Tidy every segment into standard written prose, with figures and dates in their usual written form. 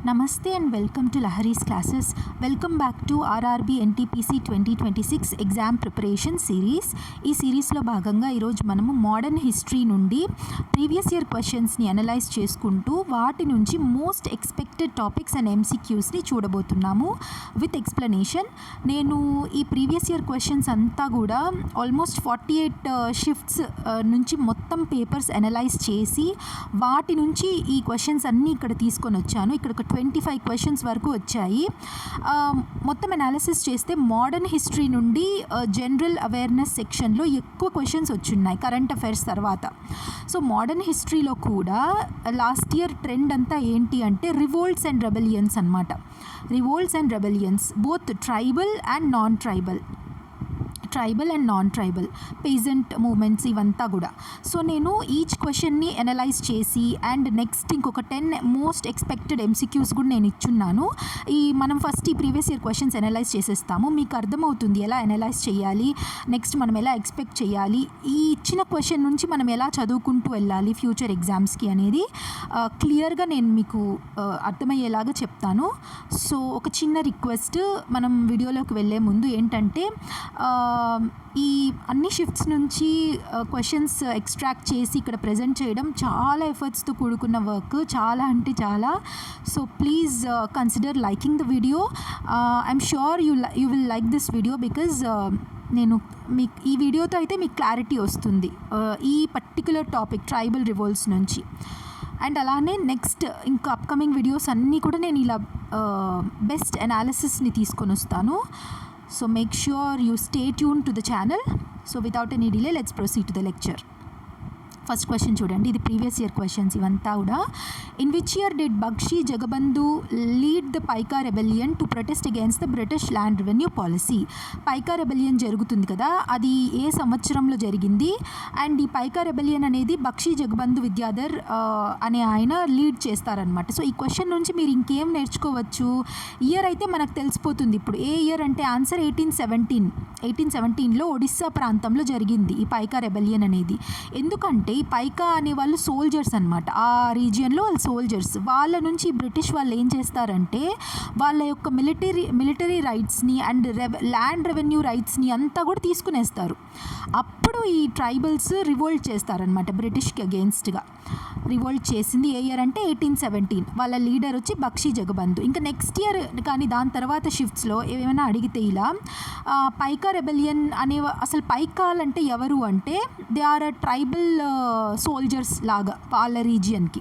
Namaste and welcome to Lahari's classes. Welcome back to RRB NTPC 2026 exam preparation series. ఈ సిరీస్లో భాగంగా ఈరోజు మనము మోడర్న్ హిస్టరీ నుండి ప్రీవియస్ ఇయర్ క్వశ్చన్స్ని అనలైజ్ చేసుకుంటూ వాటి నుంచి మోస్ట్ ఎక్స్పెక్టెడ్ టాపిక్స్ అండ్ MCQస్ని చూడబోతున్నాము విత్ ఎక్స్ప్లెనేషన్. నేను ఈ ప్రీవియస్ ఇయర్ క్వశ్చన్స్ అంతా కూడా ఆల్మోస్ట్ 48 షిఫ్ట్స్ నుంచి మొత్తం పేపర్స్ అనలైజ్ చేసి వాటి నుంచి ఈ క్వశ్చన్స్ అన్నీ ఇక్కడ తీసుకొని వచ్చాను. ఇక్కడ 25 క్వశ్చన్స్ వరకు వచ్చాయి. మొత్తం అనాలిసిస్ చేస్తే మోడర్న్ హిస్టరీ నుండి జనరల్ అవేర్నెస్ సెక్షన్లో ఎక్కువ క్వశ్చన్స్ వచ్చున్నాయి కరెంట్ అఫైర్స్ తర్వాత. సో మోడర్న్ హిస్టరీలో కూడా లాస్ట్ ఇయర్ ట్రెండ్ అంతా ఏంటి అంటే రివోల్ట్స్ అండ్ రెబెలియన్స్ అన్నమాట. Revolts and rebellions both tribal and non tribal peasant movements ఇవంతా కూడా. సో నేను ఈచ్ క్వశ్చన్ని అనలైజ్ చేసి అండ్ నెక్స్ట్ ఇంకొక 10 మోస్ట్ ఎక్స్పెక్టెడ్ MCQs కూడా నేను ఇచ్చున్నాను. మనం ఫస్ట్ ఈ ప్రీవియస్ ఇయర్ క్వశ్చన్స్ అనలైజ్ చేసేస్తాము. మీకు అర్థమవుతుంది ఎలా అనలైజ్ చేయాలి, నెక్స్ట్ మనం ఎలా ఎక్స్పెక్ట్ చేయాలి, ఈ ఇచ్చిన క్వశ్చన్ నుంచి మనం ఎలా చదువుకుంటూ వెళ్ళాలి ఫ్యూచర్ ఎగ్జామ్స్కి అనేది క్లియర్గా నేను మీకు అర్థమయ్యేలాగా చెప్తాను. సో ఒక చిన్న రిక్వెస్ట్, మనం వీడియోలోకి వెళ్ళే ముందు ఏంటంటే ఈ అన్ని షిఫ్ట్స్ నుంచి క్వశ్చన్స్ ఎక్స్ట్రాక్ట్ చేసి ఇక్కడ ప్రజెంట్ చేయడం చాలా ఎఫర్ట్స్తో కూడుకున్న వర్క్, చాలా అంటే చాలా. So please consider liking the video. I'm sure you will like this video because నేను మీకు ఈ వీడియోతో అయితే మీకు క్లారిటీ వస్తుంది ఈ పర్టిక్యులర్ టాపిక్ ట్రైబల్ రివోల్ట్స్ నుంచి. అండ్ అలానే నెక్స్ట్ ఇంకా అప్కమింగ్ వీడియోస్ అన్నీ కూడా నేను ఇలా బెస్ట్ అనాలిసిస్ని తీసుకొని వస్తాను. So make sure you stay tuned to the channel. So without any delay, let's proceed to the lecture. First question చూడండి, ఇది ప్రీవియస్ ఇయర్ క్వశ్చన్స్ ఇవంతా కూడా. In which year did Bakshi Jagabandhu lead the Paika rebellion to protest against the British land revenue policy? Paika rebellion జరుగుతుంది కదా, అది ఏ సంవత్సరంలో జరిగింది? And ఈ పైకా రెబెలియన్ అనేది బక్షి జగబంధు విద్యాధర్ అనే ఆయన లీడ్ చేస్తారనమాట. సో ఈ క్వశ్చన్ నుంచి మీరు ఇంకేం నేర్చుకోవచ్చు? ఇయర్ అయితే మనకు తెలిసిపోతుంది ఇప్పుడు. ఏ ఇయర్ అంటే ఆన్సర్ 1817లో ఒడిస్సా ప్రాంతంలో జరిగింది ఈ పైకా రెబెలియన్ అనేది. ఎందుకంటే ఈ పైకా అనే వాళ్ళు సోల్జర్స్ అనమాట, ఆ రీజియన్లో వాళ్ళు సోల్జర్స్. వాళ్ళ నుంచి బ్రిటిష్ వాళ్ళు ఏం చేస్తారంటే వాళ్ళ యొక్క మిలిటరీ రైట్స్ని అండ్ ల్యాండ్ రెవెన్యూ రైట్స్ని అంతా కూడా తీసుకునేస్తారు. అప్పుడు ఈ ట్రైబల్స్ రివోల్ట్ చేస్తారనమాట, బ్రిటిష్కి అగేన్స్ట్గా రివోల్ట్ చేసింది ఏ ఇయర్ అంటే 1817. వాళ్ళ లీడర్ వచ్చి బక్షి జగబంధు. ఇంకా నెక్స్ట్ ఇయర్ కానీ దాని తర్వాత షిఫ్ట్స్లో ఏమైనా అడిగితే ఇలా పైకా రెబెలియన్ అనే అసలు పైకాల్ అంటే ఎవరు అంటే దే ఆర్ ట్రైబల్ సోల్జర్స్ లాగా వాళ్ళ రీజియన్కి.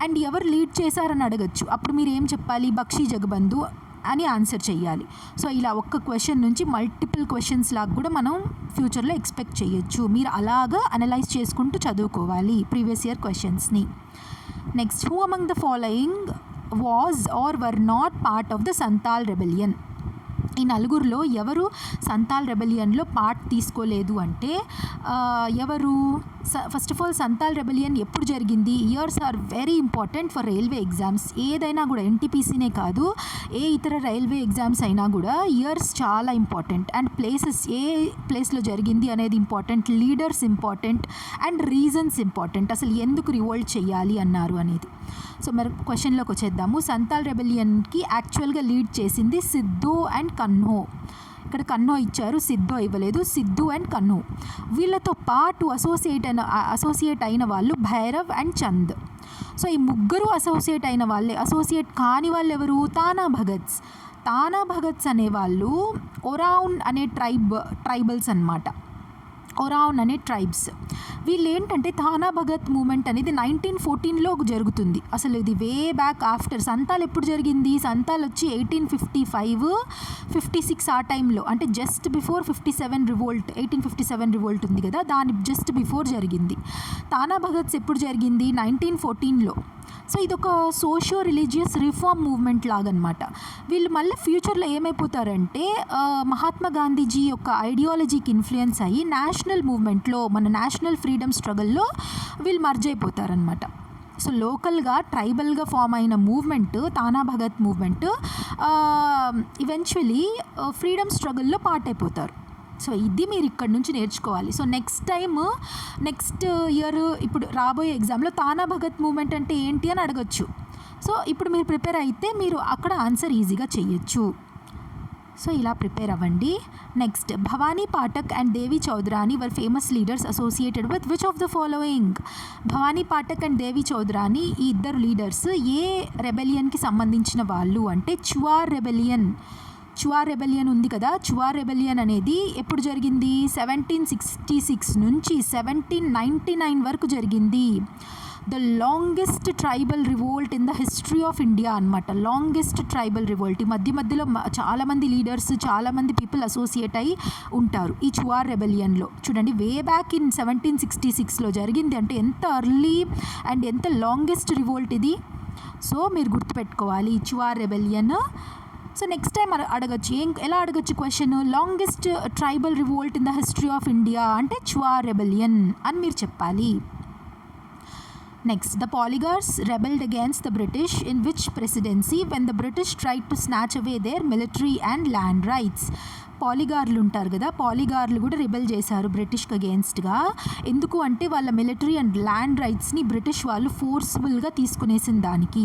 అండ్ ఎవరు లీడ్ చేశారని అడగచ్చు. అప్పుడు మీరు ఏం చెప్పాలి? బక్షి జగబంధు అని ఆన్సర్ చేయాలి. సో ఇలా ఒక్క క్వశ్చన్ నుంచి మల్టిపుల్ క్వశ్చన్స్ లాగా కూడా మనం ఫ్యూచర్లో ఎక్స్పెక్ట్ చేయొచ్చు. మీరు అలాగా అనలైజ్ చేసుకుంటూ చదువుకోవాలి ప్రీవియస్ ఇయర్ క్వశ్చన్స్ని. Next, who among the following was or were not part of the Santhal rebellion? ఈ నలుగురిలో ఎవరు సంతాల్ రెబెలియన్లో పార్ట్ తీసుకోలేదు అంటే ఎవరు? First of all Santhal rebellion ఎప్పుడు జరిగింది? Years are very important for railway exams. ఏదైనా కూడా NTPCనే కాదు, ఏ ఇతర రైల్వే ఎగ్జామ్స్ అయినా కూడా ఇయర్స్ చాలా ఇంపార్టెంట్. అండ్ ప్లేసెస్, ఏ ప్లేస్లో జరిగింది అనేది important, leaders important and reasons important, అసలు ఎందుకు రివోల్ట్ చేయాలి అన్నారు అనేది. సో మరి క్వశ్చన్లోకి వచ్చేద్దాము. సంతాల్ రెబెలియన్కి యాక్చువల్గా లీడ్ చేసింది సిద్ధు అండ్ కన్హో. ఇక్కడ కన్హో ఇచ్చారు, సిద్ధు ఇవ్వలేదు. సిద్ధు అండ్ కన్హో. వీళ్ళతో పాటు అసోసియేట్ అయిన వాళ్ళు భైరవ్ అండ్ చంద్. సో ఈ ముగ్గురు అసోసియేట్ అయిన వాళ్ళే. అసోసియేట్ కాని వాళ్ళు ఎవరు? తానా భగత్స్ అనేవాళ్ళు ఒరావున్ అనే ట్రైబల్స్ అన్నమాట. ఒరావున్ అనే ట్రైబ్స్. వీళ్ళు ఏంటంటే తానా భగత్ మూమెంట్ అనేది 1914లో జరుగుతుంది. అసలు ఇది వే బ్యాక్ ఆఫ్టర్. సంతాల్ ఎప్పుడు జరిగింది? సంతాల్ వచ్చి 1855-56 ఆ టైంలో, అంటే జస్ట్ బిఫోర్ 1857 రివోల్ట్ ఉంది కదా, దాని జస్ట్ బిఫోర్ జరిగింది. తానా భగత్స్ ఎప్పుడు జరిగింది? 1914లో. సో ఇదొక సోషియో రిలీజియస్ రిఫార్మ్ మూవ్మెంట్ లాగనమాట. వీళ్ళు మళ్ళీ ఫ్యూచర్లో ఏమైపోతారంటే మహాత్మా గాంధీజీ యొక్క ఐడియాలజీకి ఇన్ఫ్లుయెన్స్ అయ్యి నేషనల్ మూవ్మెంట్లో, మన నేషనల్ ఫ్రీడమ్ స్ట్రగల్లో వీళ్ళు మర్జ్ అయిపోతారనమాట. సో లోకల్గా ట్రైబల్గా ఫామ్ అయిన movement, Tana Bhagat movement, eventually freedom స్ట్రగుల్లో పార్ట్ అయిపోతారు. సో ఇది మీరు ఇక్కడ నుంచి నేర్చుకోవాలి. సో నెక్స్ట్ ఇయర్ ఇప్పుడు రాబోయే ఎగ్జామ్లో తానా భగత్ మూమెంట్ అంటే ఏంటి అని అడగచ్చు. సో ఇప్పుడు మీరు ప్రిపేర్ అయితే మీరు అక్కడ ఆన్సర్ ఈజీగా చేయొచ్చు. సో ఇలా ప్రిపేర్ అవ్వండి. Next, Bhavani Pathak and Devi Chaudhurani were famous leaders associated with which of the following? Bhavani Pathak and Devi Chaudhurani ఈ ఇద్దరు లీడర్స్ ఏ రెబెలియన్కి సంబంధించిన వాళ్ళు అంటే చువార్ రెబెలియన్ ఉంది కదా. చువార్ రెబెలియన్ అనేది ఎప్పుడు జరిగింది? 1766 నుంచి 1799 వరకు జరిగింది. The longest tribal revolt in the history of India అనమాట. Longest tribal revolt. ఈ మధ్యలో చాలామంది లీడర్స్, చాలామంది పీపుల్ అసోసియేట్ అయి ఉంటారు ఈ చువార్ రెబెలియన్లో. చూడండి, వే బ్యాక్ ఇన్ 1766లో జరిగింది అంటే ఎంత ఎర్లీ అండ్ ఎంత లాంగెస్ట్ రివోల్ట్ ఇది. సో మీరు గుర్తుపెట్టుకోవాలి ఈ చువార్ రెబెలియన్. సో నెక్స్ట్ టైం అడగచ్చు, ఎలా అడగచ్చు question? Longest tribal revolt in the history of India అంటే చువార్ రెబెలియన్ అని మీరు చెప్పాలి. Next, the Polygars rebelled against the British in which presidency when the British tried to snatch away their military and land rights? పాలిగార్లు ఉంటారు కదా, పాలిగార్లు కూడా rebel చేశారు బ్రిటిష్కి అగేన్స్ట్గా. ఎందుకు అంటే వాళ్ళ మిలిటరీ అండ్ ల్యాండ్ రైట్స్ని బ్రిటిష్ వాళ్ళు ఫోర్స్ఫుల్గా తీసుకునేసిన దానికి.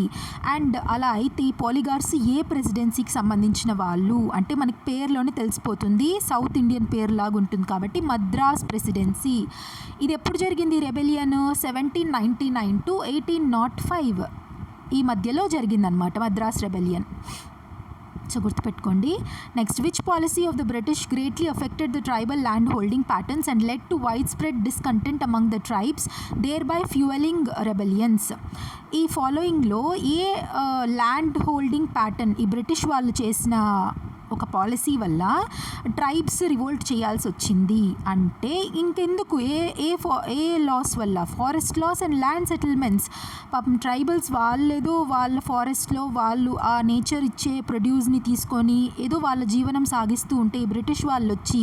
అండ్ అలా అయితే ఈ పాలిగార్స్ ఏ ప్రెసిడెన్సీకి సంబంధించిన వాళ్ళు అంటే మనకి పేరులోనే తెలిసిపోతుంది, సౌత్ ఇండియన్ పేరు లాగా ఉంటుంది కాబట్టి మద్రాస్ ప్రెసిడెన్సీ. ఇది ఎప్పుడు జరిగింది రెబెలియన్? 1799 to 1805 ఈ మధ్యలో జరిగిందనమాట మద్రాస్ రెబెలియన్. సో గుర్తుపెట్టుకోండి. Next, which policy of the British greatly affected the tribal land holding patterns and led to widespread discontent among the tribes thereby fuelling rebellions? ఈ ఫాలోయింగ్లో ఏ ల్యాండ్ హోల్డింగ్ ప్యాటర్న్ ఈ British వాళ్ళు చేసిన ఒక policy వల్ల tribes revolt చేయాల్సి వచ్చింది అంటే ఇంకెందుకు? ఏ లాస్ వల్ల? Forest loss and land settlements. పాపం ట్రైబల్స్ వాళ్ళేదో వాళ్ళ ఫారెస్ట్లో వాళ్ళు ఆ నేచర్ ఇచ్చే ప్రొడ్యూస్ని తీసుకొని ఏదో వాళ్ళ జీవనం సాగిస్తూ ఉంటే ఈ బ్రిటిష్ వాళ్ళు వచ్చి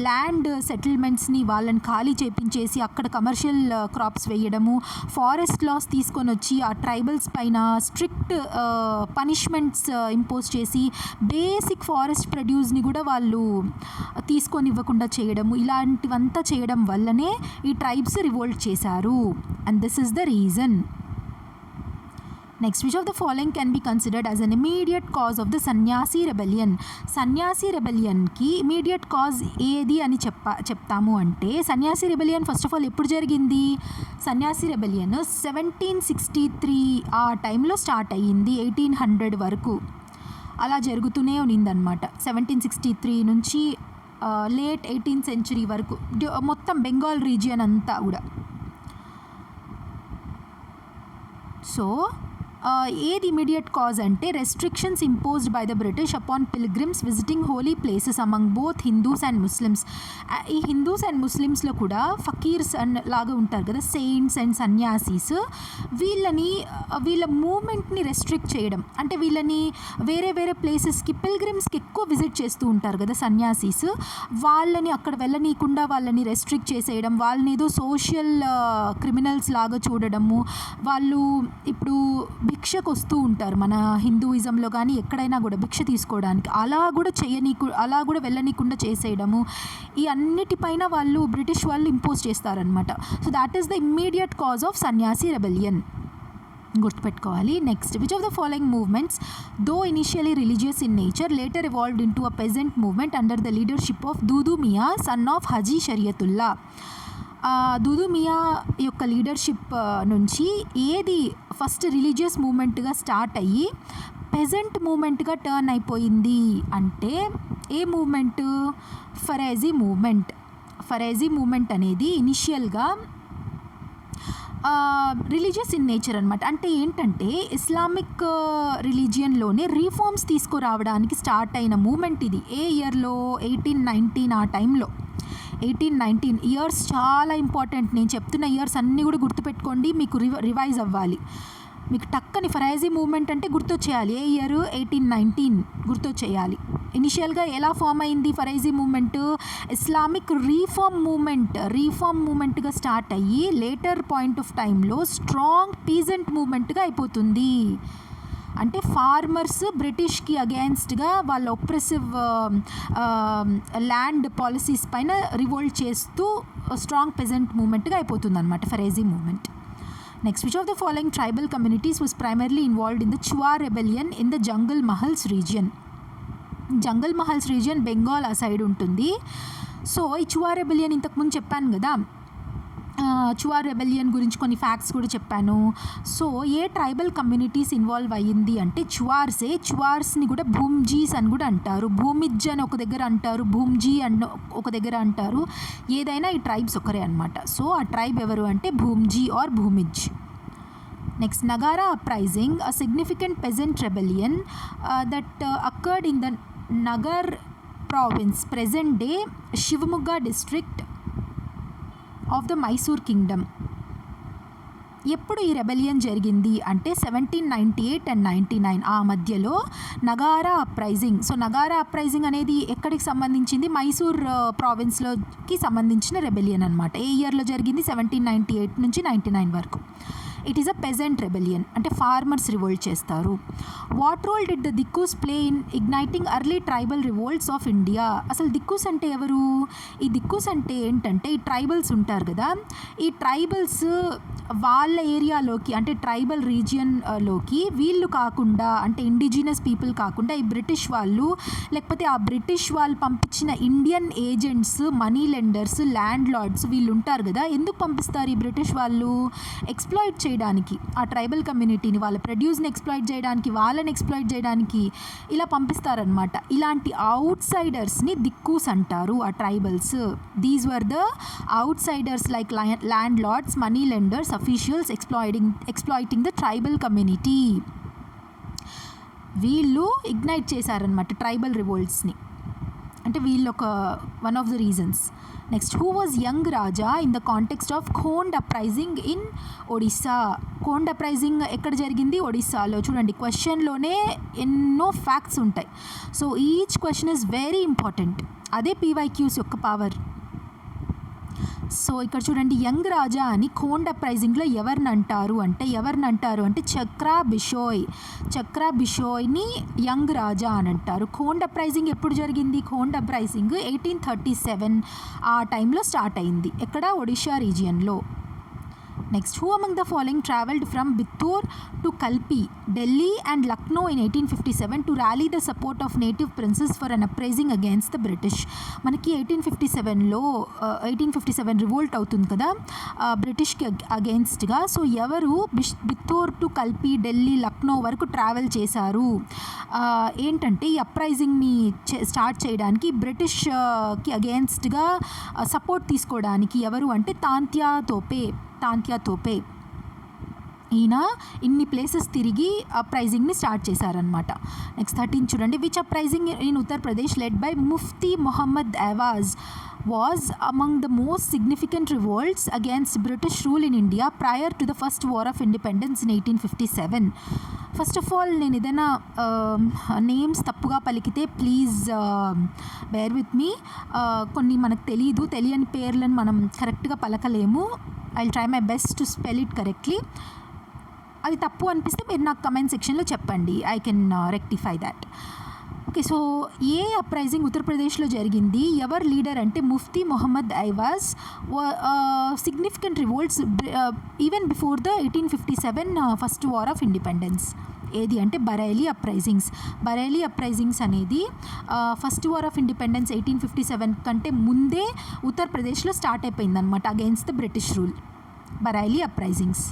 ల్యాండ్ సెటిల్మెంట్స్ని వాళ్ళని ఖాళీ చేపించేసి అక్కడ కమర్షియల్ క్రాప్స్ వేయడము, ఫారెస్ట్ లాస్ తీసుకొని వచ్చి ఆ ట్రైబల్స్ పైన స్ట్రిక్ట్ పనిష్మెంట్స్ ఇంపోజ్ చేసి బేసిక్ ఫారెస్ట్ ప్రొడ్యూస్ని కూడా వాళ్ళు తీసుకొని ఇవ్వకుండా చేయడము, ఇలాంటివంతా చేయడం వల్లనే ఈ ట్రైబ్స్ రివోల్ట్ చేశారు. And this is the reason. Next, which of the following can be considered as an immediate cause of the సన్యాసి రెబెలియన్? సన్యాసి రెబెలియన్కి ఇమీడియట్ కాజ్ ఏది అని చెప్తాము అంటే సన్యాసి రెబెలియన్ ఫస్ట్ ఆఫ్ ఆల్ ఎప్పుడు జరిగింది? సన్యాసి రెబెలియన్ 1763 ఆ టైంలో స్టార్ట్ అయ్యింది. 1800 వరకు అలా జరుగుతూనే ఉన్నిందనమాట. 1763 నుంచి లేట్ 18th century వరకు మొత్తం బెంగాల్ రీజియన్ అంతా కూడా. సో ఏది ఇమీడియట్ కాజ్ అంటే restrictions imposed by the British upon pilgrims visiting holy places among both Hindus and Muslims. ఈ హిందూస్ అండ్ ముస్లిమ్స్లో కూడా ఫకీర్స్ అండ్ లాగా ఉంటారు కదా, సెయింట్స్ అండ్ సన్యాసీస్. వీళ్ళ మూమెంట్ని రెస్ట్రిక్ట్ చేయడం అంటే వీళ్ళని వేరే వేరే ప్లేసెస్కి పిల్గ్రిమ్స్కి ఎక్కువ విజిట్ చేస్తూ ఉంటారు కదా సన్యాసీస్, వాళ్ళని అక్కడ వెళ్ళనీయకుండా వాళ్ళని రెస్ట్రిక్ట్ చేసేయడం, వాళ్ళని ఏదో సోషల్ క్రిమినల్స్ లాగా చూడడము. వాళ్ళు ఇప్పుడు భిక్షకు వస్తూ ఉంటారు మన హిందూయిజంలో కానీ ఎక్కడైనా కూడా భిక్ష తీసుకోవడానికి, అలా కూడా వెళ్ళనీయకుండా చేసేయడము, ఈ అన్నిటిపైన వాళ్ళు బ్రిటిష్ వాళ్ళు ఇంపోజ్ చేస్తారనమాట. So that is the immediate cause of Sannyasi rebellion. గుర్తుపెట్టుకోవాలి. Next, which of the following movements though initially religious in nature later evolved into a peasant movement under the leadership of Dudu Miyan son of Haji Shariatullah? Dudu Miyan యొక్క leadership నుంచి ఏది first religious మూమెంట్గా start అయ్యి peasant మూమెంట్గా turn అయిపోయింది అంటే ఏ మూమెంట్? ఫరేజీ మూమెంట్. ఫరేజీ మూమెంట్ అనేది ఇనిషియల్గా రిలీజియస్ ఇన్ నేచర్ అనమాట. అంటే ఏంటంటే ఇస్లామిక్ రిలీజియన్లోనే రీఫార్మ్స్ తీసుకురావడానికి స్టార్ట్ అయిన మూమెంట్ ఇది. ఏ ఇయర్లో? 1819 ఆ టైంలో. 1819 ఇయర్స్ చాలా ఇంపార్టెంట్. నేను చెప్తున్న ఇయర్స్ అన్నీ కూడా గుర్తుపెట్టుకోండి, మీకు రివైజ్ అవ్వాలి. మీకు టక్కని ఫరైజీ మూవ్మెంట్ అంటే గుర్తొచ్చేయాలి. ఏ ఇయర్? 1819 గుర్తొచ్చేయాలి. ఇనిషియల్గా ఎలా ఫామ్ అయింది ఫరైజీ మూవ్మెంట్? ఇస్లామిక్ రీఫార్మ్ మూమెంట్గా స్టార్ట్ అయ్యి లేటర్ పాయింట్ ఆఫ్ టైంలో స్ట్రాంగ్ పీజెంట్ మూమెంట్గా అయిపోతుంది. అంటే ఫార్మర్స్ బ్రిటిష్కి అగేన్స్ట్గా వాళ్ళ ఒప్రెసివ్ ల్యాండ్ పాలసీస్ పైన రివోల్ట్ చేస్తూ స్ట్రాంగ్ పెజెంట్ మూమెంట్గా అయిపోతుంది అనమాట Faraizi movement. Next, which of the following tribal communities was primarily involved in the Chuar rebellion in the Jungle Mahals region. Jungle Mahals region Bengal ఆ సైడ్ ఉంటుంది. సో ఈ చువా రెబెలియన్ ఇంతకుముందు చెప్పాను కదా, చువా రెబెలియన్ గురించి కొన్ని ఫ్యాక్ట్స్ కూడా చెప్పాను. సో ఏ ట్రైబల్ కమ్యూనిటీస్ ఇన్వాల్వ్ అయ్యింది అంటే చువార్స్ని కూడా భూమ్జీస్ అని కూడా అంటారు. భూమిజ్ అని ఒక దగ్గర అంటారు, భూమ్జీ అని ఒక దగ్గర అంటారు. ఏదైనా ఈ ట్రైబ్స్ ఒకరే అనమాట. సో ఆ ట్రైబ్ ఎవరు అంటే Bhumij or Bhumij. Next, Nagara uprising, a significant peasant rebellion that occurred in the Nagar province, present day Shivamogga district of the Mysore kingdom. ఎప్పుడు ఈ రెబెలియన్ జరిగింది అంటే 1798 అండ్ 99 ఆ మధ్యలో నగారా అప్రైజింగ్. సో నగారా అప్రైజింగ్ అనేది ఎక్కడికి సంబంధించింది? మైసూర్ ప్రావిన్స్లోకి సంబంధించిన రెబెలియన్ అనమాట. ఏ ఇయర్లో జరిగింది? 1798 నుంచి 99 వరకు. It is a peasant rebellion, అంటే ఫార్మర్స్ రివోల్ట్ చేస్తారు. What role did the Dikus play in igniting early tribal revolts of India? అసలు దిక్కూస్ అంటే ఎవరు? ఈ దిక్కూస్ అంటే ఏంటంటే ఈ ట్రైబల్స్ ఉంటారు కదా, ఈ ట్రైబల్స్ వాళ్ళ ఏరియాలోకి అంటే ట్రైబల్ రీజియన్లోకి వీళ్ళు కాకుండా, అంటే ఇండిజినస్ పీపుల్ కాకుండా ఈ బ్రిటిష్ వాళ్ళు, లేకపోతే ఆ బ్రిటిష్ వాళ్ళు పంపించిన Indian agents, money lenders, landlords వీళ్ళు ఉంటారు కదా, ఎందుకు పంపిస్తారు ఈ బ్రిటిష్ వాళ్ళు? ఎక్స్ప్లాయిట్ చేయడానికి, ఆ ట్రైబల్ కమ్యూనిటీని, వాళ్ళ ప్రొడ్యూస్ని ఎక్స్ప్లాయిట్ చేయడానికి, వాళ్ళని ఎక్స్ప్లాయిట్ చేయడానికి ఇలా పంపిస్తారనమాట. ఇలాంటి అవుట్ సైడర్స్ని దిక్కూస్ అంటారు. ఆ tribals, these were the outsiders like landlords, money lenders, officials exploiting the tribal community. వీళ్ళు ఇగ్నైట్ చేశారనమాట ట్రైబల్ రివోల్ట్స్ని, అంటే వీళ్ళు ఒక one of the reasons. Next, who was young Raja in the context of Khond uprising in Odisha? Khond uprising ఎక్కడ జరిగింది? ఒడిస్సాలో. చూడండి, క్వశ్చన్లోనే ఎన్నో ఫ్యాక్ట్స్ ఉంటాయి. So each question is very important. అదే PYQs యొక్క పవర్. సో ఇక్కడ చూడండి, యంగ్ రాజా అని ఖోండ్ అప్రైజింగ్లో ఎవరిని అంటారు అంటే చక్రా బిషోయ్ని యంగ్ రాజా అని అంటారు. ఖోండ్ అప్రైజింగ్ ఎప్పుడు జరిగింది? ఖోండ్ అప్రైజింగ్ 1837 ఆ టైంలో స్టార్ట్ అయింది. ఎక్కడ? ఒడిషా రీజియన్లో. Next, who among the following travelled from Bithoor to Kalpi, Delhi and Lucknow in 1857 to rally the support of native princes for an uprising against the British? మనకి 1857 రివోల్ట్ అవుతుంది కదా బ్రిటిష్కి అగేన్స్ట్గా. సో ఎవరు బిత్తూర్ టు కల్పి, ఢిల్లీ, లక్నో వరకు ట్రావెల్ చేశారు? ఏంటంటే ఈ అప్రైజింగ్ని స్టార్ట్ చేయడానికి బ్రిటిష్కి అగేన్స్ట్గా సపోర్ట్ తీసుకోవడానికి ఎవరు అంటే తాంత్యా తోపే. ఈయన ఇన్ని ప్లేసెస్ తిరిగి అప్రైజింగ్ని స్టార్ట్ చేశారనమాట. నెక్స్ట్ 13 చూడండి, which uprising in Uttar Pradesh led by Mufti Mohammad Ewaz was among the most significant revolts against British rule in India prior to the first war of independence in 1857? First of all, నేను ఏదైనా నేమ్స్ తప్పుగా పలికితే please bear with me. కొన్ని మనకు తెలియని పేర్లను మనం కరెక్ట్గా పలకలేము. I will try my best to spell it correctly. అది తప్పు అనిపిస్తే మీరు నాకు కమెంట్ సెక్షన్లో చెప్పండి, I can rectify that. Okay, so ఏ అప్రైజింగ్ ఉత్తరప్రదేశ్లో జరిగింది? ఎవరు లీడర్ అంటే Mufti Mohammad Ewaz. Significant revolts even before the 1857 first war of independence. ఏది అంటే బరైలీ అప్రైజింగ్స్ అనేది ఫస్ట్ వార్ ఆఫ్ ఇండిపెండెన్స్ 1857 కంటే ముందే ఉత్తరప్రదేశ్లో స్టార్ట్ అయిపోయిందనమాట against the British rule. Bareilly uprisings.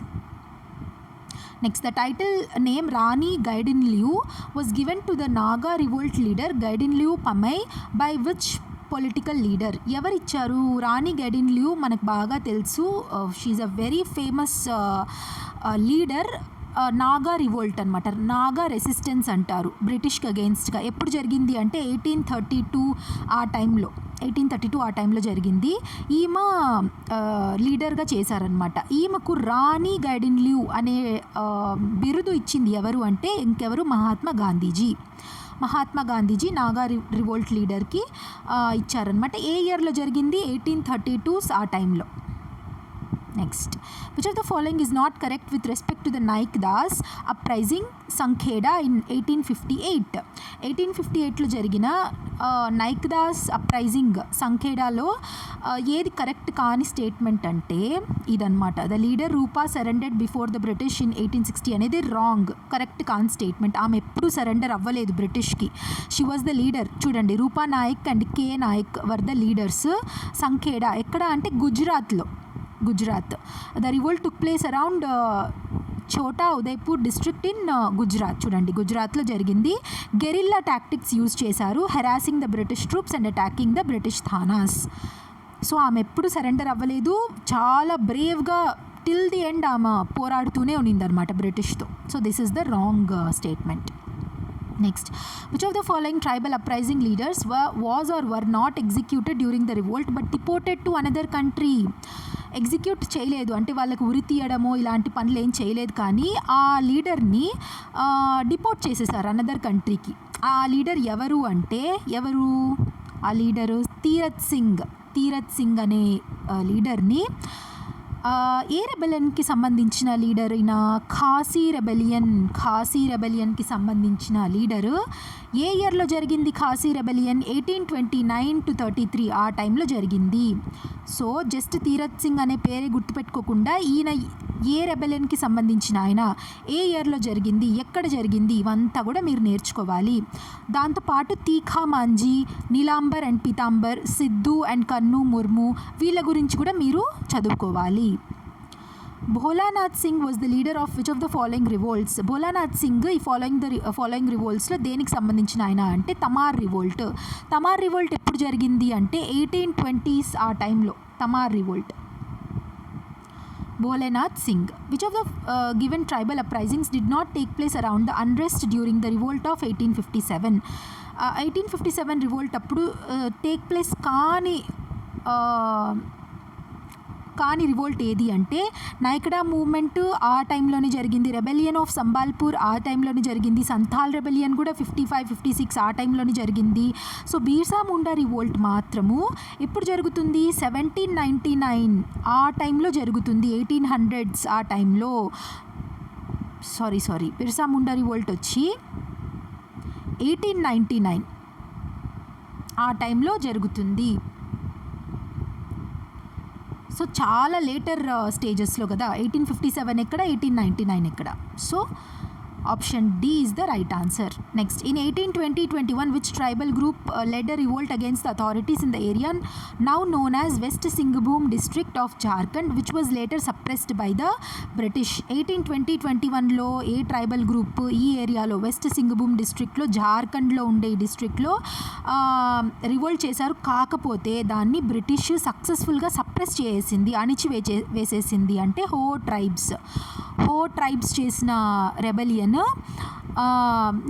Next, the title name Rani Gaidinliu was given to the Naga revolt leader Gaidinliu Pamai by which political leader? ఎవరు ఇచ్చారు? రాణి గైడిన్లియూ మనకు బాగా తెలుసు. She is a very famous leader. Naga revolt అనమాట, Naga resistance అంటారు బ్రిటిష్కి అగెయిన్స్ట్గా. ఎప్పుడు జరిగింది అంటే 1832 ఆ టైంలో జరిగింది. ఈమె లీడర్గా చేశారనమాట. ఈమెకు రాణి గైడిన్లియూ అనే బిరుదు ఇచ్చింది ఎవరు అంటే ఇంకెవరు? మహాత్మా గాంధీజీ నాగా రివోల్ట్ లీడర్కి ఇచ్చారనమాట. ఏ ఇయర్లో జరిగింది? 1832 ఆ టైంలో. Next, which of the following is not correct with respect to the Nayak Das uprising Sankheda in 1858. 1858లో జరిగిన నాయక్ దాస్ అప్రైజింగ్ సంఖేడాలో ఏది కరెక్ట్ కాని స్టేట్మెంట్ అంటే ఇదనమాట. The leader Rupa surrendered before the British in 1860 అనేది రాంగ్, కరెక్ట్ కాని స్టేట్మెంట్. ఆమె ఎప్పుడు సరెండర్ అవ్వలేదు బ్రిటిష్కి. She was the leader. చూడండి, రూపా నాయక్ అండ్ కే Nayak were the leaders. Sankheda ఎక్కడ అంటే Gujarat. The revolt took place around Chhota Udaipur district in Gujarat. చూడండి, గుజరాత్లో జరిగింది. గెరిల్లా టాక్టిక్స్ యూజ్ చేశారు, harassing the British troops and attacking the British thanas. So ఆమె ఎప్పుడు సరెండర్ అవ్వలేదు, చాలా బ్రేవ్గా టిల్ ది ఎండ్ ఆమె పోరాడుతూనే ఉన్నిందనమాట బ్రిటిష్తో. So this is the wrong statement. Next, which of the following tribal uprising leaders was or were not executed during the revolt but deported to another country? Execute చేయలేదు అంటే వాళ్ళకి ఉరి తీయడమో ఇలాంటి పనులు ఏం చేయలేదు, కానీ ఆ లీడర్ని డిపోర్ట్ చేసేసారు అనదర్ కంట్రీకి. ఆ లీడర్ ఎవరు అంటే ఆ లీడరు తీరత్ సింగ్ అనే లీడర్ని ఏ రెబెలియన్కి సంబంధించిన లీడర్ అయినా ఖాసీ రెబెలియన్కి సంబంధించిన లీడరు. ఏ ఇయర్లో జరిగింది ఖాసీ రెబెలియన్? 1829 to 33 ఆ టైంలో జరిగింది. సో జస్ట్ తీరత్ సింగ్ అనే పేరే గుర్తుపెట్టుకోకుండా ఈయన ఏ రెబెలియన్కి సంబంధించిన ఆయన, ఏ ఇయర్లో జరిగింది, ఎక్కడ జరిగింది, ఇవంతా కూడా మీరు నేర్చుకోవాలి. దాంతోపాటు తీఖా మాంజీ, నీలాంబర్ అండ్ పీతాంబర్, సిద్ధు అండ్ కన్ను ముర్ము, వీళ్ళ గురించి కూడా మీరు చదువుకోవాలి. Bholanath Singh was the leader of which of the following revolts? Bholanath Singh ఈ ఫాలోయింగ్ రివోల్ట్స్లో దేనికి సంబంధించిన ఆయన అంటే తమార్ రివోల్ట్ ఎప్పుడు జరిగింది అంటే 1820s ఆ టైంలో తమార్ revolt. Bholenath Singh. Which of the given tribal uprisings did not take place around the unrest during the revolt of 1857? 1857 revolt appudu take place కాని రివోల్ట్ ఏది అంటే నాయకడా మూవ్మెంట్ ఆ టైంలోనే జరిగింది, రెబెలియన్ ఆఫ్ సంబాల్పూర్ ఆ టైంలోనే జరిగింది, సంథాల్ రెబెలియన్ కూడా 55-56 ఆ టైంలోనే జరిగింది. సో బీర్సా ముండా రివోల్ట్ మాత్రము ఎప్పుడు జరుగుతుంది? 1799 ఆ టైంలో జరుగుతుంది. 1800s ఆ టైంలో. సారీ బిర్సా ముండా రివోల్ట్ వచ్చి 1899 ఆ టైంలో జరుగుతుంది. సో చాలా లేటర్ స్టేజెస్లో కదా, 1857 ఎక్కడ, 1899 ఎక్కడ. So option D is the right answer. Next, in 1820-21 which tribal group led a revolt against the authorities in the area now known as West Singhbhum district of Jharkhand, which was later suppressed by the British. 1820-21లో ఏ tribal group ఈ ఏరియాలో west Singhbhum డిస్ట్రిక్ట్లో, జార్ఖండ్లో ఉండే ఈ డిస్ట్రిక్ట్లో revolt చేశారు. కాకపోతే దాన్ని బ్రిటిష్ సక్సెస్ఫుల్గా సప్రెస్ చేసింది, వేసేసింది. అంటే హో ట్రైబ్స్ చేసిన రెబెలియన్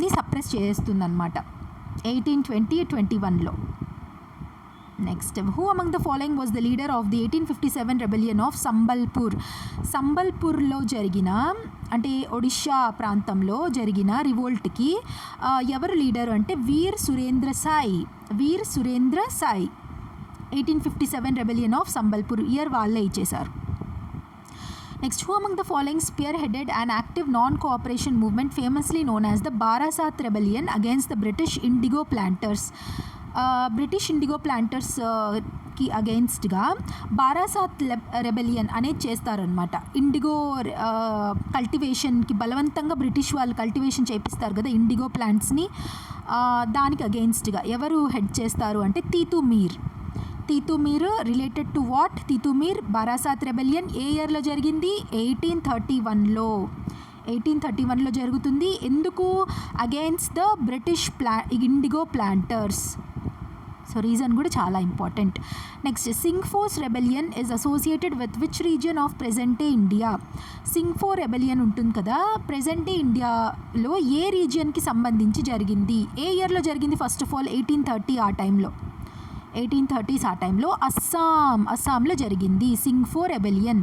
ని సప్రెస్ చేస్తుందన్నమాట 1820-21లో. Next, who among the following was the leader of the 1857 rebellion of సంబల్పూర్లో జరిగిన, అంటే ఒడిషా ప్రాంతంలో జరిగిన రివోల్ట్కి ఎవరు లీడరు అంటే Veer Surendra Sai. 1857 rebellion of Sambalpur year వాళ్ళే ఇచ్చేశారు. Next, who among the following spearheaded an active non-cooperation movement famously known as the Barasat Rebellion against the British indigo planters? British indigo ప్లాంటర్స్కి అగెయిన్స్ట్గా బారాసాత్ రెబెలియన్ అనేది చేస్తారనమాట. ఇండిగో కల్టివేషన్కి బలవంతంగా బ్రిటిష్ వాళ్ళు కల్టివేషన్ చేపిస్తారు కదా ఇండిగో ప్లాంట్స్ని, దానికి అగెయిన్స్ట్గా ఎవరు హెడ్ చేస్తారు అంటే Titumir related to what? Titumir Barasat rebellion ఏ ఇయర్లో జరిగింది? 1831లో జరుగుతుంది. ఎందుకు? Against the British indigo planters. So reason కూడా చాలా important. Next, Singphos rebellion is associated with which region of present day India? Singpho rebellion ఉంటుంది కదా, ప్రెజెంట్ డే ఇండియాలో ఏ రీజియన్కి సంబంధించి జరిగింది? ఏ ఇయర్లో జరిగింది? ఫస్ట్ ఆఫ్ ఆల్ 1830s ఆ టైంలో అస్సాంలో జరిగింది Singpho rebellion.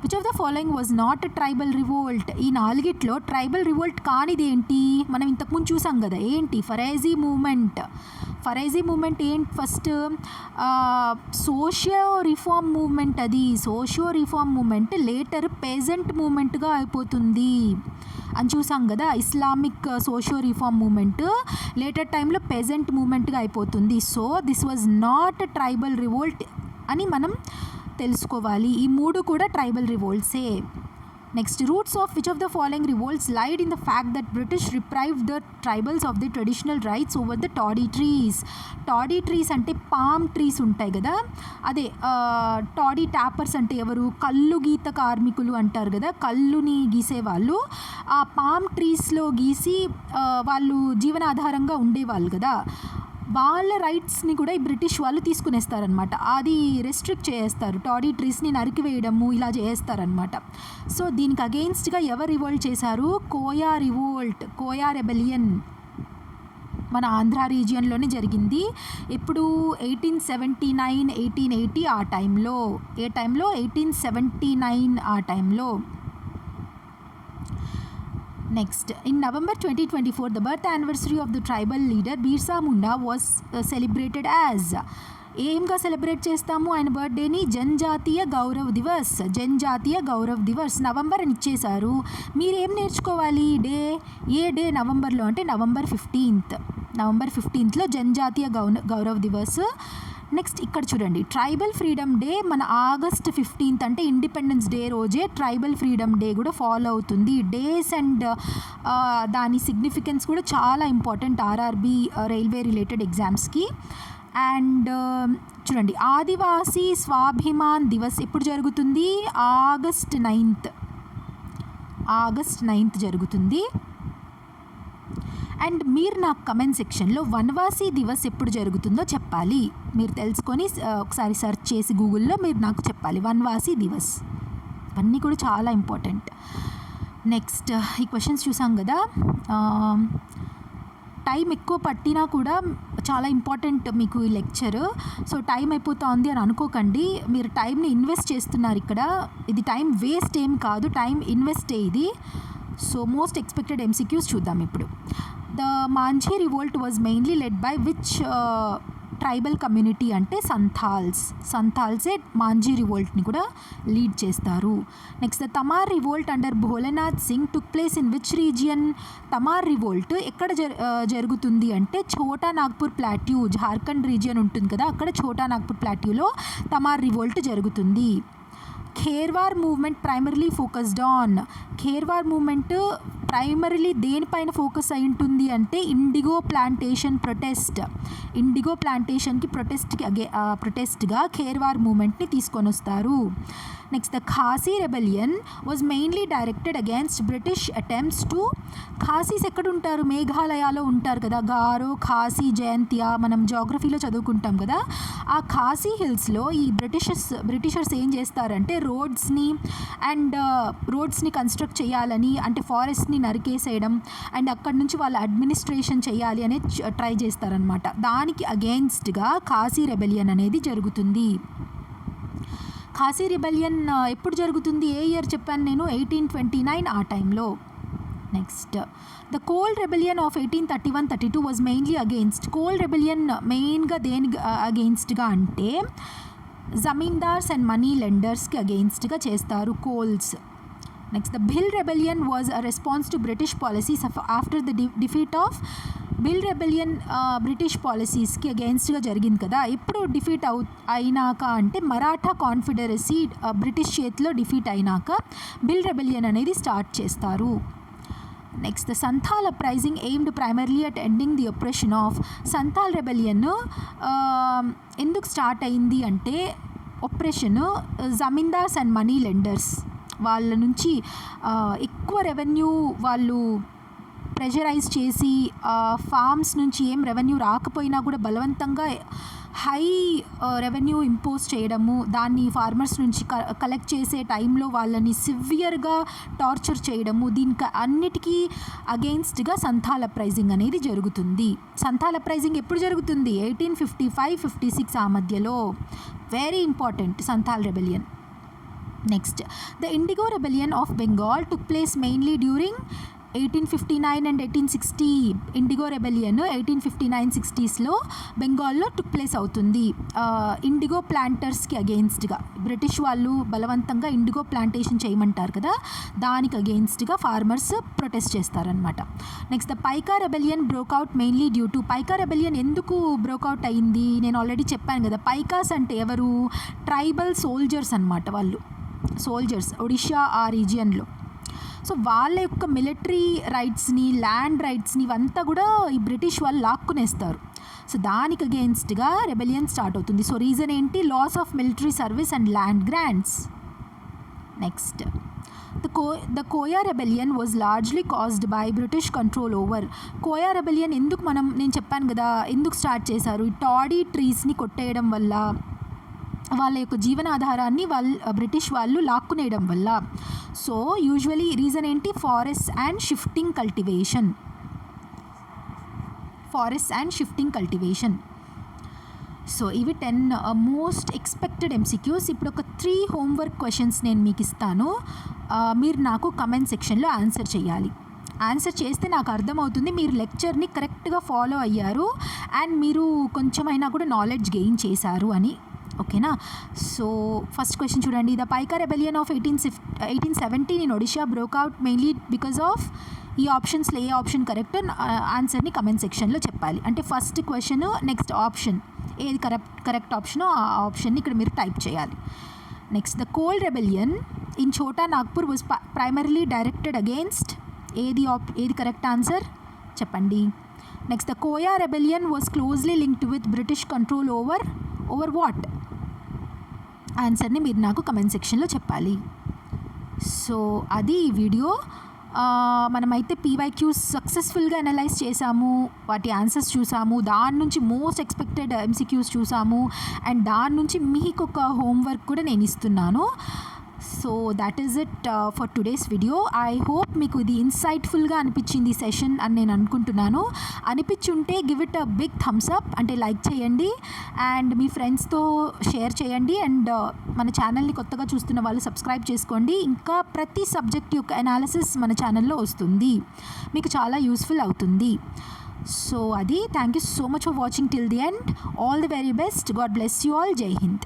Which of the following was not tribal revolt? ఈ నాలుగిట్లో ట్రైబల్ రివోల్ట్ కానిది ఏంటి? మనం ఇంతకుముందు చూసాం కదా, ఏంటి? ఫరైజీ ఫరైజీ మూమెంట్ ఏంటి ఫస్ట్ సోషియో రిఫార్మ్ మూమెంట్, అది socio reform movement later peasant మూమెంట్గా అయిపోతుంది అని చూసాం కదా. Islamic socio reform movement later టైంలో పెజెంట్ మూమెంట్గా అయిపోతుంది. So this was not tribal revolt అని మనం తెలుసుకోవాలి. ఈ మూడు కూడా ట్రైబల్ రివోల్ట్సే. Next, roots of which of the following revolts laid in the fact that British deprived the tribals of the traditional rights over the toddy trees. Toddy trees అంటే palm trees ఉంటాయి కదా, అదే టాడీ ట్యాపర్స్ అంటే ఎవరు, కళ్ళు గీత కార్మికులు అంటారు కదా, కళ్ళుని గీసేవాళ్ళు. ఆ పామ్ ట్రీస్లో గీసి వాళ్ళు జీవనాధారంగా ఉండేవాళ్ళు కదా, వాళ్ళ రైట్స్ని కూడా ఈ బ్రిటిష్ వాళ్ళు తీసుకునేస్తారనమాట. అది రెస్ట్రిక్ట్ చేస్తారు, టాడీ ట్రీస్ని నరికివేయడము ఇలా చేస్తారనమాట. సో దీనికి అగెయిన్స్ట్గా ఎవరు రివోల్ట్ చేశారు, కోయా రివోల్ట్, కోయా రెబెలియన్ మన ఆంధ్ర రీజియన్లోనే జరిగింది. ఇప్పుడు 1879 1880 ఆ టైంలో, ఏ టైంలో 1879 ఆ టైంలో. Next, in November 2024, the birth anniversary of the tribal leader Birsa Munda was celebrated as. ఏంగా సెలబ్రేట్ చేస్తాము ఆయన బర్త్డేని, జనజాతీయ గౌరవ్ దివస్, జనజాతీయ గౌరవ్ దివస్. నవంబర్ అని ఇచ్చేశారు. మీరేం నేర్చుకోవాలి, ఏ డే నవంబర్లో అంటే November 15th, November 15th Janjatiya Gaurav Divas. Next ఇక్కడ చూడండి, ట్రైబల్ ఫ్రీడమ్ డే మన ఆగస్ట్ 15th అంటే ఇండిపెండెన్స్ డే రోజే ట్రైబల్ ఫ్రీడమ్ డే కూడా ఫాలో అవుతుంది. డేస్ అండ్ దాని సిగ్నిఫికెన్స్ కూడా చాలా ఇంపార్టెంట్ ఆర్ఆర్బీ రైల్వే రిలేటెడ్ ఎగ్జామ్స్కి. అండ్ చూడండి, ఆదివాసీ స్వాభిమాన్ దివస్ ఎప్పుడు జరుగుతుంది, ఆగస్ట్ 9th జరుగుతుంది. అండ్ మీరు నాకు కమెంట్ సెక్షన్లో వనవాసీ దివస్ ఎప్పుడు జరుగుతుందో చెప్పాలి. మీరు తెలుసుకొని ఒకసారి సెర్చ్ చేసి గూగుల్లో మీరు నాకు చెప్పాలి వనవాసీ దివస్. అన్నీ కూడా చాలా ఇంపార్టెంట్. నెక్స్ట్, ఈ క్వశ్చన్స్ చూసాం కదా, టైం ఎక్కువ పట్టినా కూడా చాలా ఇంపార్టెంట్ మీకు ఈ లెక్చర్. సో టైం అయిపోతుంది అని అనుకోకండి, మీరు టైంని ఇన్వెస్ట్ చేస్తున్నారు ఇక్కడ. ఇది టైం వేస్ట్ ఏం కాదు, టైం ఇన్వెస్టే ఇది. సో మోస్ట్ ఎక్స్పెక్టెడ్ MCQs చూద్దాం ఇప్పుడు. The Manjhi revolt was mainly led by which tribal community అంటే సంథాల్సే మాంఝీ రివోల్ట్ని కూడా లీడ్ చేస్తారు. Next, the Tamar revolt under Bholanath Singh took place in which region. Tamar revolt ఎక్కడ జరుగుతుంది అంటే ఛోటా నాగ్పూర్ ప్లాట్యూ, జార్ఖండ్ రీజియన్ ఉంటుంది కదా, అక్కడ ఛోటా నాగ్పూర్ ప్లాట్యూలో తమార్ రివోల్ట్ జరుగుతుంది. Kherwar movement primarily focused on. Kherwar movement primarily దేనిపైన ఫోకస్ అయి ఉంటుంది అంటే indigo plantation protest. Indigo ప్లాంటేషన్కి ప్రొటెస్ట్గా Kherwar మూవ్మెంట్ని తీసుకొని వస్తారు. Next, the Khasi rebellion was mainly directed against British attempts to. Khasis ఎక్కడ ఉంటారు, మేఘాలయాలో ఉంటారు కదా, గారో, ఖాసీ, జయంతియా మనం జాగ్రఫీలో చదువుకుంటాం కదా. ఆ ఖాసీ హిల్స్లో ఈ బ్రిటిషర్స్ ఏం చేస్తారంటే రోడ్స్ని కన్స్ట్రక్ట్ చేయాలని, అంటే ఫారెస్ట్ని నరికేసేయడం అండ్ అక్కడ నుంచి వాళ్ళ అడ్మినిస్ట్రేషన్ చేయాలి అనేది ట్రై చేస్తారనమాట. దానికి అగెయిన్స్ట్గా ఖాసీ రెబెలియన్ అనేది జరుగుతుంది. ఖాసీ రెబెలియన్ ఎప్పుడు జరుగుతుంది, ఏ ఇయర్ చెప్పాను నేను, 1829 ఆ టైంలో. Next, the Kol rebellion of 1831-32 was mainly against. Kol rebellion మెయిన్గా దేనికి అగెయిన్స్ట్గా అంటే జమీందార్స్ అండ్ మనీ లెండర్స్కి అగెయిన్స్ట్గా చేస్తారు Kols. Next, the Bhil rebellion was a response to British policies after the defeat of. Bhil rebellion British పాలసీస్కి అగెయిన్స్ట్గా జరిగింది కదా. ఎప్పుడు డిఫీట్ అయినాక అంటే మరాఠా కాన్ఫెడరసీ బ్రిటిష్ చేతిలో డిఫీట్ అయినాక బిల్ రెబెలియన్ అనేది స్టార్ట్ చేస్తారు. Next, the Santhal uprising aimed primarily at ending the oppression of. Santhal rebellion ఎందుకు స్టార్ట్ అయింది అంటే oppression zamindars and money lenders వాళ్ళ నుంచి ఎక్కువ రెవెన్యూ వాళ్ళు ప్రెషరైజ్ చేసి ఫార్మ్స్ నుంచి ఏం రెవెన్యూ రాకపోయినా కూడా బలవంతంగా హై రెవెన్యూ ఇంపోజ్ చేయడము, దాన్ని ఫార్మర్స్ నుంచి కలెక్ట్ చేసే టైంలో వాళ్ళని సివియర్గా టార్చర్ చేయడము, దీనికి అన్నిటికీ అగెయిన్స్ట్గా సంథాల్ అప్రైజింగ్ అనేది జరుగుతుంది. సంథాల్ అప్రైజింగ్ ఎప్పుడు జరుగుతుంది, 1855-56 ఆ మధ్యలో. Very important Santhal rebellion. Next, the indigo rebellion of Bengal took place mainly during 1859 and 1860 indigo rebellion 1859-60స్లో బెంగాల్లో టుక్ ప్లేస్ అవుతుంది. ఇండిగో ప్లాంటర్స్కి అగెయిన్స్ట్గా బ్రిటిష్ వాళ్ళు బలవంతంగా ఇండిగో ప్లాంటేషన్ చేయమంటారు కదా, దానికి అగెయిన్స్ట్గా ఫార్మర్స్ ప్రొటెస్ట్ చేస్తారనమాట. Next the Paika rebellion broke out mainly due to, Paika rebellion ఎందుకు బ్రోక్అవుట్ అయ్యింది నేను ఆల్రెడీ చెప్పాను కదా. పైకాస్ అంటే ఎవరు, ట్రైబల్ సోల్జర్స్ అనమాట. వాళ్ళు సోల్జర్స్ ఒడిషా ఆ రీజియన్లో. సో వాళ్ళ యొక్క మిలిటరీ రైట్స్ని, ల్యాండ్ రైట్స్ని ఇవంతా కూడా ఈ బ్రిటిష్ వాళ్ళు లాక్కునేస్తారు. సో దానికి అగెయిన్స్ట్గా రెబెలియన్ స్టార్ట్ అవుతుంది. సో రీజన్ ఏంటి, loss of military service and land grants. Next the Koya rebellion was largely caused by British control over. Koya rebellion ఎందుకు నేను చెప్పాను కదా ఎందుకు స్టార్ట్ చేశారు, ఈ టాడీ ట్రీస్ని కొట్టేయడం వల్ల, వాళ్ళ యొక్క జీవనాధారాన్ని బ్రిటిష్ వాళ్ళు లాక్కునేయడం వల్ల. సో యూజువలీ రీజన్ ఏంటి, forest and shifting cultivation. So ఇవి 10 మోస్ట్ ఎక్స్పెక్టెడ్ MCQs. ఇప్పుడు ఒక 3 హోంవర్క్ క్వశ్చన్స్ నేను మీకు ఇస్తాను. మీరు నాకు కమెంట్ సెక్షన్లో ఆన్సర్ చేయాలి. ఆన్సర్ చేస్తే నాకు అర్థమవుతుంది మీరు లెక్చర్ని కరెక్ట్గా ఫాలో అయ్యారు అండ్ మీరు కొంచెమైనా కూడా నాలెడ్జ్ గెయిన్ చేశారు అని. ఓకేనా. సో ఫస్ట్ క్వశ్చన్ చూడండి. The Paika rebellion of 1817 in Odisha broke out mainly because of, ఈ ఆప్షన్స్లో ఏ ఆప్షన్ కరెక్ట్ ఆన్సర్ని కమెంట్ సెక్షన్లో చెప్పాలి. అంటే ఫస్ట్ క్వశ్చన్ నెక్స్ట్ ఆప్షన్ ఏది కరెక్ట్ ఆప్షనో ఆ ఆప్షన్ని ఇక్కడ మీరు టైప్ చేయాలి. Next the Kol rebellion in Chota Nagpur was primarily directed against, ఏది కరెక్ట్ ఆన్సర్ చెప్పండి. Next the Koya rebellion was closely linked with British control over what, ఆన్సర్ని మీరు నాకు కమెంట్ సెక్షన్లో చెప్పాలి. సో అది ఈ వీడియో. మనమైతే PYQs సక్సెస్ఫుల్గా అనలైజ్ చేసాము, వాటి ఆన్సర్స్ చూసాము, దాని నుంచి మోస్ట్ ఎక్స్పెక్టెడ్ MCQs చూసాము అండ్ దాని నుంచి మీకు ఒక హోంవర్క్ కూడా నేను ఇస్తున్నాను. So that is it for today's video. I hope మీకు ఇది ఇన్సైట్ఫుల్గా అనిపించింది సెషన్ అని నేను అనుకుంటున్నాను. అనిపించుంటే give it a big thumbs up, అంటే లైక్ చేయండి అండ్ మీ ఫ్రెండ్స్తో షేర్ చేయండి అండ్ మన ఛానల్ని కొత్తగా చూస్తున్న వాళ్ళు సబ్స్క్రైబ్ చేసుకోండి. ఇంకా ప్రతి సబ్జెక్ట్ యొక్క అనాలిసిస్ మన ఛానల్లో వస్తుంది, మీకు చాలా యూస్ఫుల్ అవుతుంది. సో అది, thank you so much for watching till the end. All the very best. God bless you all. జై హింద్.